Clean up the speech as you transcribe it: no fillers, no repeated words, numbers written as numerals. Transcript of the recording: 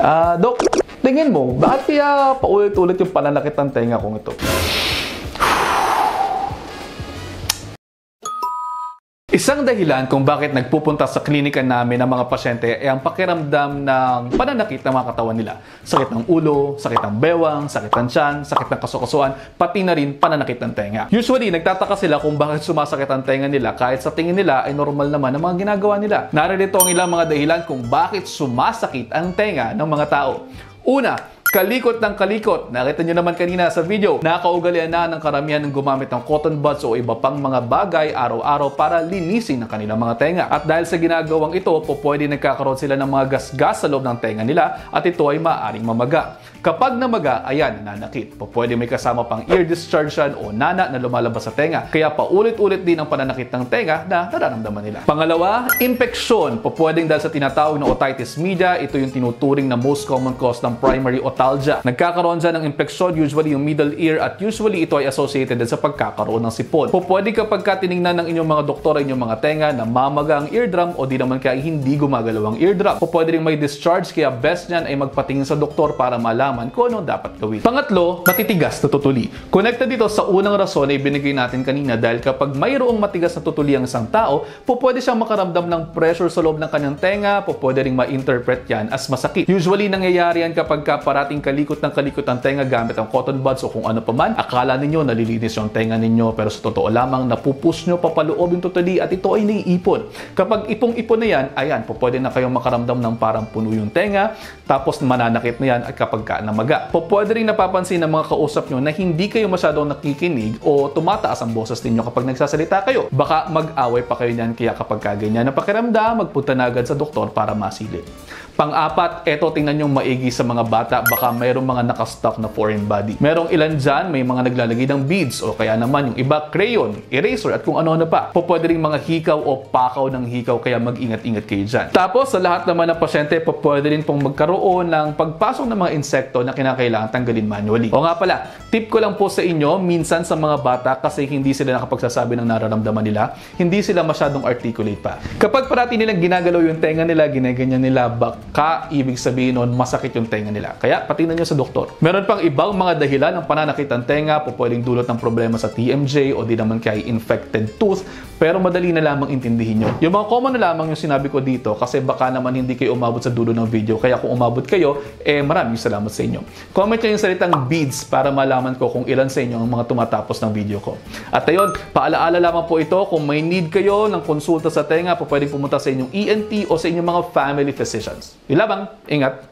Dok, tingin mo, bakit kaya paulit-ulit yung pananakit ng tenga kong ito? Isang dahilan kung bakit nagpupunta sa klinika namin ng mga pasyente ay ang pakiramdam ng pananakit ng mga katawan nila. Sakit ng ulo, sakit ng bewang, sakit ng tiyan, sakit ng kasukasuan, pati na rin pananakit ng tenga. Usually, nagtataka sila kung bakit sumasakit ang tenga nila kahit sa tingin nila ay normal naman ang mga ginagawa nila. Naririto ang ilang mga dahilan kung bakit sumasakit ang tenga ng mga tao. Una, kalikot ng kalikot. Nakita nyo naman kanina sa video, nakaugalian na ng karamihan ng gumamit ng cotton buds o iba pang mga bagay araw-araw para linisin ang kanilang mga tenga. At dahil sa ginagawang ito, pwede nagkakaroon sila ng mga gasgas sa loob ng tenga nila at ito ay maaaring mamaga. Kapag namaga, ayan, nanakit. Pwede may kasama pang ear discharge o nana na lumalabas sa tenga. Kaya paulit-ulit din ang pananakit ng tenga na nararamdaman nila. Pangalawa, impeksyon. Pwedeng dahil sa tinatawag na otitis media, ito yung tinuturing na most common cause ng primary otalgia. Nagkakaroon dyan ng impeksyon, usually yung middle ear, at usually ito ay associated din sa pagkakaroon ng sipon. Pwede kapag tinignan ng inyong mga doktor inyong mga tenga na mamaga ang eardrum o di naman kaya hindi gumagalaw ang eardrum. Pwede rin may discharge, kaya best nyan ay magpatingin sa doktor para malaman kung ano dapat gawin. Pangatlo, matitigas na tutuli. Connected dito sa unang rason na ibinigay natin kanina dahil kapag mayroong matigas na tutuli ang isang tao, pwede siyang makaramdam ng pressure sa loob ng kanyang tenga, pwede rin ma-interpret yan as masakit. Usually, nangyayari yan kapag parating kalikot ang tenga gamit ang cotton buds o kung ano pa man. Akala ninyo nalilinis yung tenga ninyo pero sa totoo lamang napupus nyo papaloob yung tutuli at ito ay naiipon. Kapag ipong-ipon na yan, ayan, pwede na kayong makaramdam ng parang puno yung tenga, tapos mananakit na yan at kapag namaga. Pwede rin napapansin ng mga kausap nyo na hindi kayo masyadong nakikinig o tumataas ang boses ninyo kapag nagsasalita kayo. Baka mag-away pa kayo niyan, kaya kapag kaganyan na pakiramdam, magpunta na agad sa doktor para masilip. Pang-apat, eto tingnan nyo maigi sa mga bata, baka mayroong mga nakastock na foreign body. Merong ilan dyan, may mga naglalagay ng beads o kaya naman yung iba, crayon, eraser at kung ano-ano pa. Pwede rin mga hikaw o pakaw ng hikaw, kaya mag-ingat-ingat kayo dyan. Tapos, sa lahat naman ng pasyente, pwede rin pong magkaroon ng pagpasok ng mga insekto na kinakailangan tanggalin manually. O nga pala, tip ko lang po sa inyo, minsan sa mga bata kasi hindi sila nakapagsasabi ng nararamdaman nila, hindi sila masyadong articulate pa. Kapag parati nilang ginagalaw yung tenga nila, ginaganyan nila, baka ibig sabihin nun masakit yung tenga nila. Kaya patingnan nyo sa doktor. Meron pang ibang mga dahilan ng pananakit ng tenga, pwedeng dulot ng problema sa TMJ o di naman kaya infected tooth, pero madali na lamang intindihin nyo. Yung mga common na lamang yung sinabi ko dito kasi baka naman hindi kayo umabot sa dulo ng video. Kaya kung umabot kayo, maraming salamat sa inyo. Comment nyo yung salitang beads para malaman ko kung ilan sa inyo ang mga tumatapos ng video ko. At ayun, paalaala lamang po ito, kung may need kayo ng konsulta sa tenga, pwedeng pumunta sa inyong ENT o sa inyong mga family physicians. Yun lamang, ingat!